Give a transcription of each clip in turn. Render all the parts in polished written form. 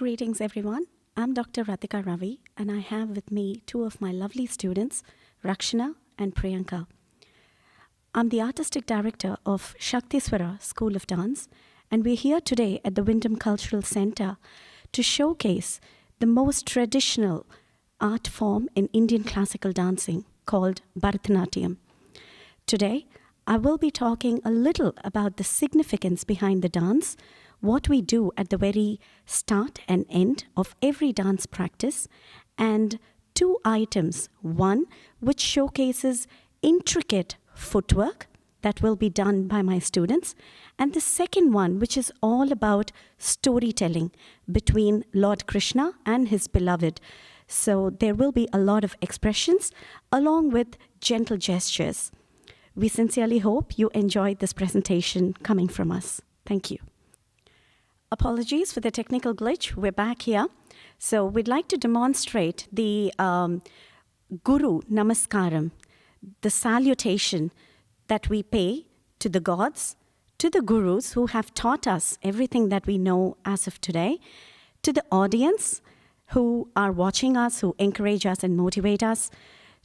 Greetings, everyone. I'm Dr. Ratika Ravi, and I have with me two of my lovely students, Rakshana and Priyanka. I'm the artistic director of Shaktiswara School of Dance, and we're here today at the Wyndham Cultural Center to showcase the most traditional art form in Indian classical dancing called Bharatanatyam. Today, I will be talking a little about the significance behind the dance, what we do at the very start and end of every dance practice, and two items. One, which showcases intricate footwork that will be done by my students, and the second one, which is all about storytelling between Lord Krishna and his beloved. So there will be a lot of expressions along with gentle gestures. We sincerely hope you enjoyed this presentation coming from us. Thank you. Apologies for the technical glitch. We're back here. So we'd like to demonstrate the Guru Namaskaram, the salutation that we pay to the gods, to the gurus who have taught us everything that we know as of today, to the audience who are watching us, who encourage us and motivate us,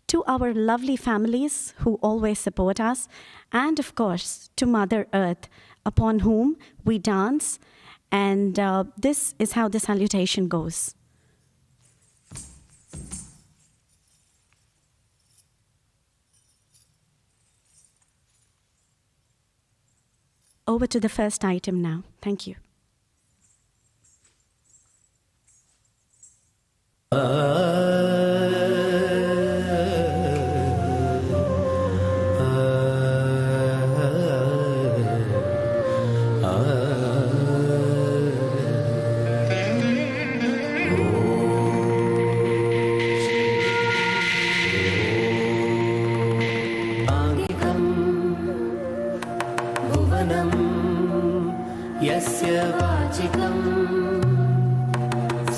to our lovely families who always support us, and of course, to Mother Earth, upon whom we dance. And this is how the salutation goes. Over to the first item now. Thank you. यस्य वाचिकं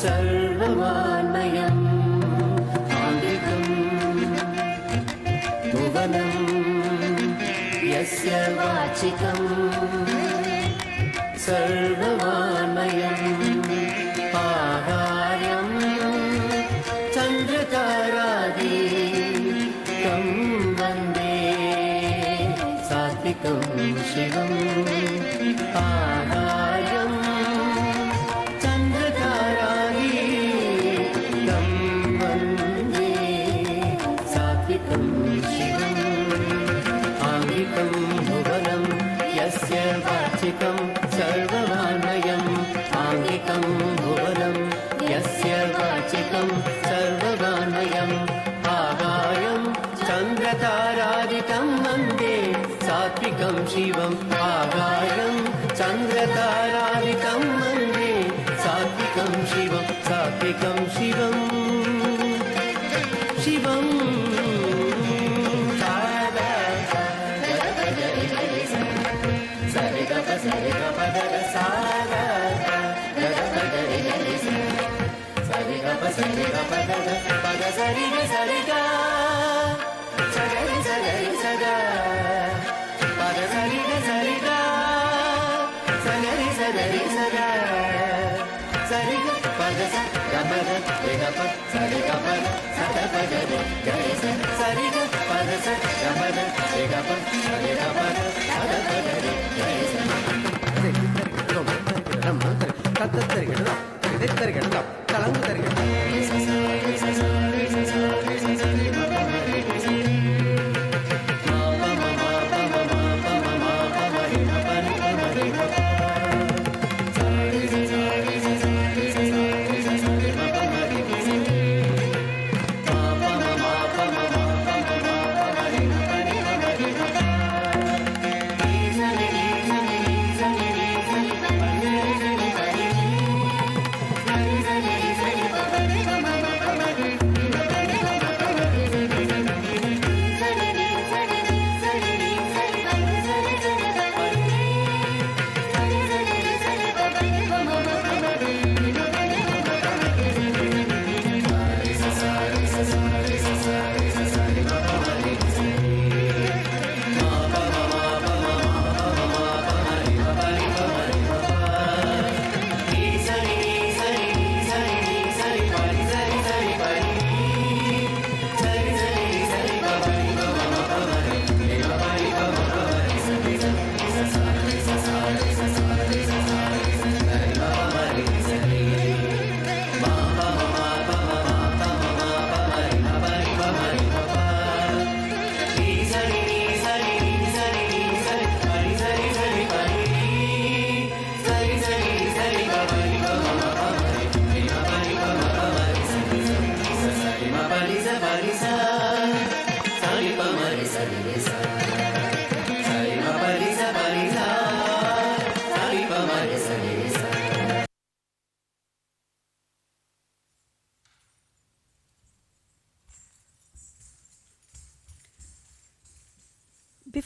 सर्ववान्मयम् आङ्गिकं भुवनं यस्य वाचिकं सर्ववान्मयम् आहार्यं चन्द्रतारादिकं वन्दे सात्विकं शिवम् आहार्यं चन्द्रतारादिकं वन्दे सात्विकं शिवम् आङ्गिकं भुवनं यस्य वाचिकं सर्ववान्मयम् आङ्गिकं भुवनं यस्य वाचिकं सर्ववान्मयम् आहार्यं चन्द्रतारादिकं वन्दे सात्विकं शिवम् आहार्यं चन्द्रतारादिकं वन्दे सात्विकं शिवं सात्विकं शिवम् शिवम्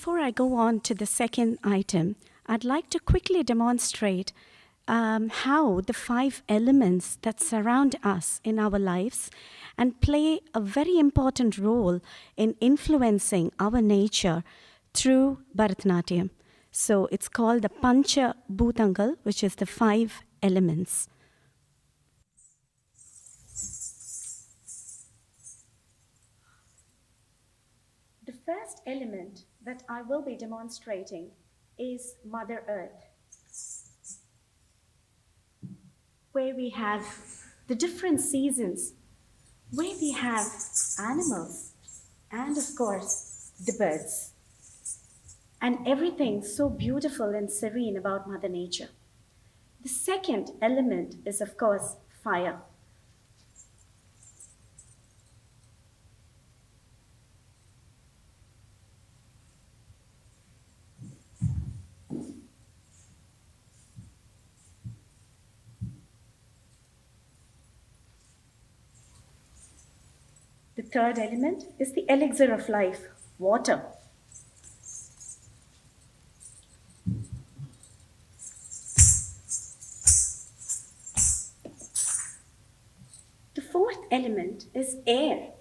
before I go on to the second item, I'd like to quickly demonstrate how the 5 elements that surround us in our lives and play a very important role in influencing our nature through Bharatanatyam. So it's called the Pancha Bhutangal, which is the 5 elements. The first element that I will be demonstrating is Mother Earth, where we have the different seasons, where we have animals, and of course, the birds, and everything so beautiful and serene about Mother Nature. The second element is, of course, fire. The third element is the elixir of life, water. The fourth element is air.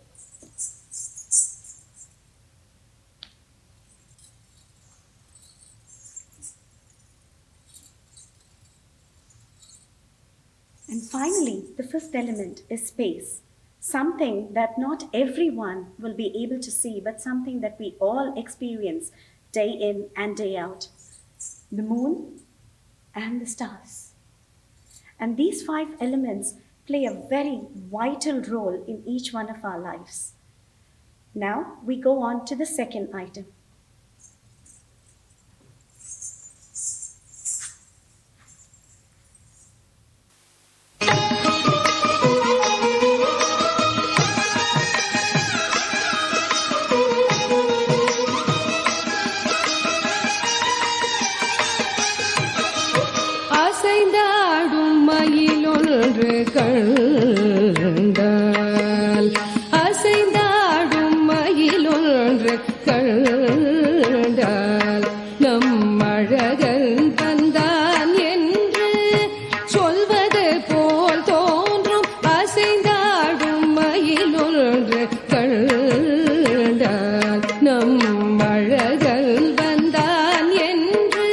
And finally, the fifth element is space. Something that not everyone will be able to see, but something that we all experience day in and day out. The moon and the stars. And these 5 elements play a very vital role in each one of our lives. Now we go on to the second item. கண்டால் அசைந்தாடும் மயிலொன்று கண்டால் நம் அழகன் வந்தான் என்று சொல்வது போல் தோன்றும். அசைந்தாடும் மயிலொன்று கண்டால் நம் அழகன் வந்தான் என்று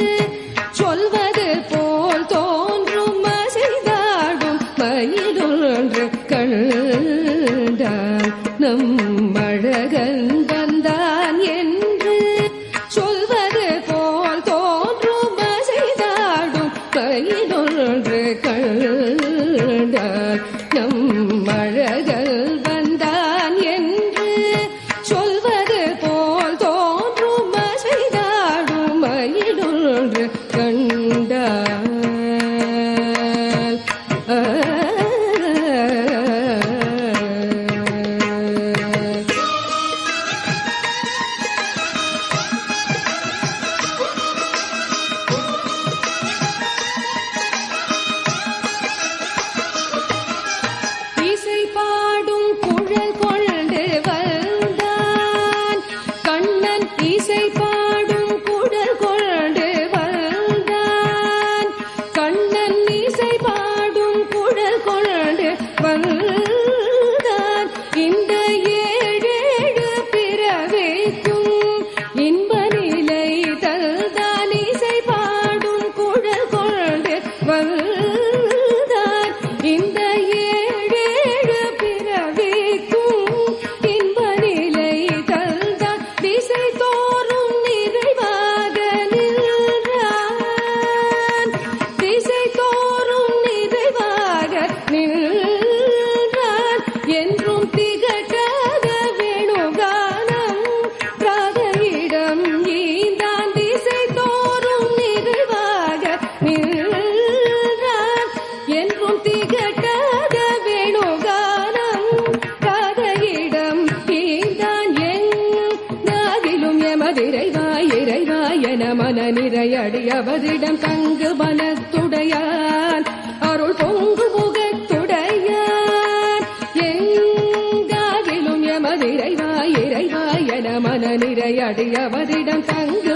சொல்வது போல் தோன்றும். அசைந்தாடும் மயிலொன்று கண்டால் நம் அழகன் வந்தான் என்று சொல்வது போல் தோன்றும். அசைந்தாடும் மயிலொன்று கண்டால் நம் அழகன் வந்தான் என்று சொல்வது போல் தோன்றும். அசைந்தாடும் மயிலொன்று கண்டால் இசை பாடும் குழல் கொண்டு வந்தான் கண்ணன். இசை பாடும் குழல் கொண்டு வந்தான் கண்ணன். இசை பாடும் குழல் கொண்டு வந்தான். இந்த ஏழேழு பிறவிக்கும் இன்ப நிலை தந்தான். இசை பாடும் குழல் கொண்டு வந்தான். இந்த ஏழேழு பிறவிக்கும் இன்ப நிலை தந்தான். திசை தோறும் நிறைவாக நின்றான். திசை தோறும் நிறைவாக நின்றான். என்றும் திகட்டாத வேணுகானம் ராதையிடம் ஈந்தான். திசை தோறும் நிறைவாக நின்றான். என்றும் திகட்டாத வேணுகானம் ராதையிடம் ஈந்தான். எங்காகிலும் எமதிரைவாய் இறைவாய் என மன நிறையடியவதிடம் தங்கு மனத்துடையான் அருள் பொங்கு முகத்துடையான். எங்காகிலும் எமதிரைவாய் இறைவாய் என மன நிறையடியவதிடம் தங்கு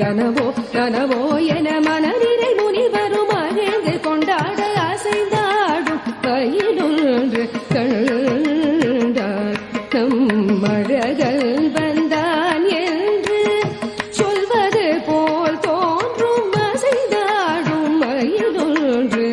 கனவோ கனவோ என மனதிரை முனிவரும் மகிழ்ந்து கொண்டாட அசைந்தாடும் கையிலொன்று கண்டார் நம் அழகல் வந்தான் என்று சொல்வது போல் தோன்றும் அசைந்தாடும் மயிலொன்று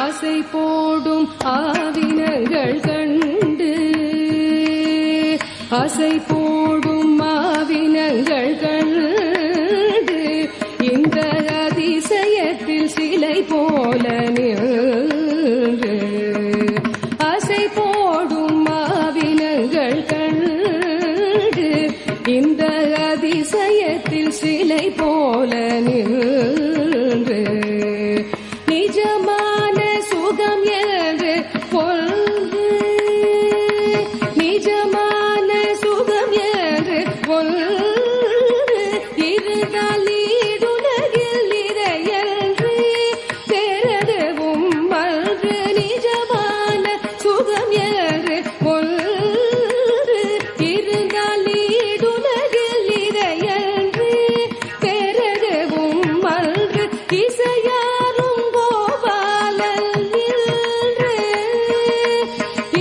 ஆசை போடும் ஆவினங்கள் கண்டு ஆசை போடும் ஆவினங்கள் கண்டு இந்த அதிசயத்தில் சிலை போல நின்று ஆசை போடும் ஆவினங்கள் கண்டு இந்த அதிசயத்தில் சிலை போல நின்று நிஜமான சுகம் என்று கொண்டு நிஜமான சுகம் என்று கொண்டு இருந்தால் ஈடுலகில் நிறையன்று பெறவும் மன்று நிஜமான சுகம் என்று கொண்டு இருந்தால் ஈடுலகில் நிறையன்று பெறவும் மன்று இசையாரும் கோபாலன் நின்று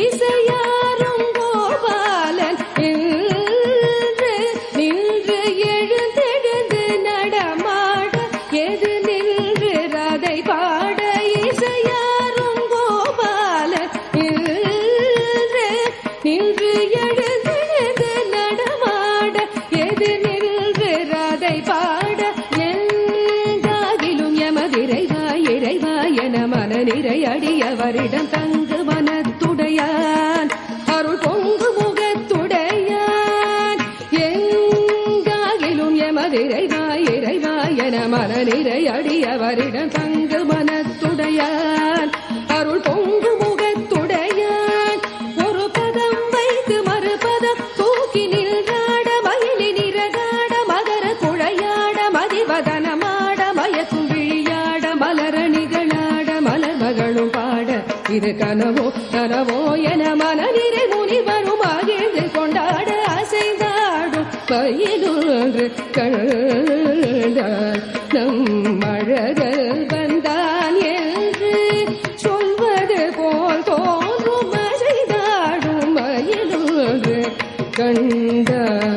இசையாரும் கோபாலன் நின்று நின்று எழுந்தெழுந்து நடமாட எது நின்று ராதை பாட இசையாரும் கோபாலன் நின்று நின்று எழுந்தெழுந்து நடமாட எது நின்று ராதை பாட எங்காகிலும் எமதிரைவா இறைவா என மனநிறை அடியவரிடம் தங்கு மனத்துடையான் அருள் பொங்கு முகத்துடையான் எங்காகிலும் எமதிரைவா இறைவா என மனநிறை அடியவரிடம் தங்கு மனத்துடையான் அருள் பொங்கு முகத்துடையான் ஒரு பதம் வைத்து மறுபதம் தூக்கி நின்றாட மயிலி நிறகாட மகர குழையாட மதிவதனமாட மயக்கும் விழியாட மலரணிகளாட மலர் மகளும் பாட இது கனவோ கனவோ என மனநிறை முனிவரும் மகிழ்ந்து கொண்டாட அசைந்தாடும் மயிலொன்று கண்டார் நம் அழகல் வந்தான் என்று சொல்வது போல் தோன்றும் அசைந்தாடும் மயிலொன்று கண்டார்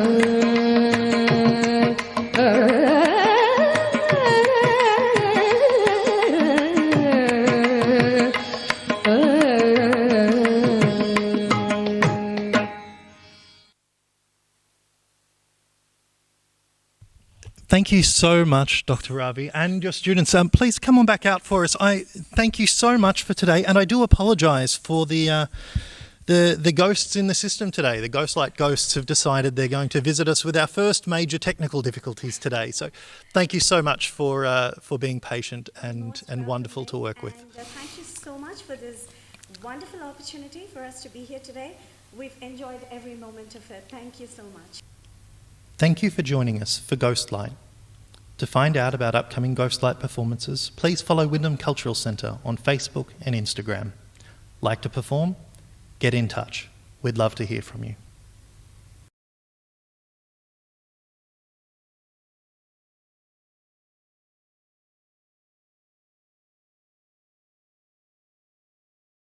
Thank you so much, Dr. Ravi, and your students. Please come on back out for us. I thank you so much for today, and I do apologise for the ghosts in the system today. The Ghostlight ghosts have decided they're going to visit us with our first major technical difficulties today. So, thank you so much for being patient and wonderful to work with. And, thank you so much for this wonderful opportunity for us to be here today. We've enjoyed every moment of it. Thank you so much. Thank you for joining us for Ghostlight. To find out about upcoming Ghostlight performances, please follow Wyndham Cultural Centre on Facebook and Instagram. Like to perform? Get in touch. We'd love to hear from you.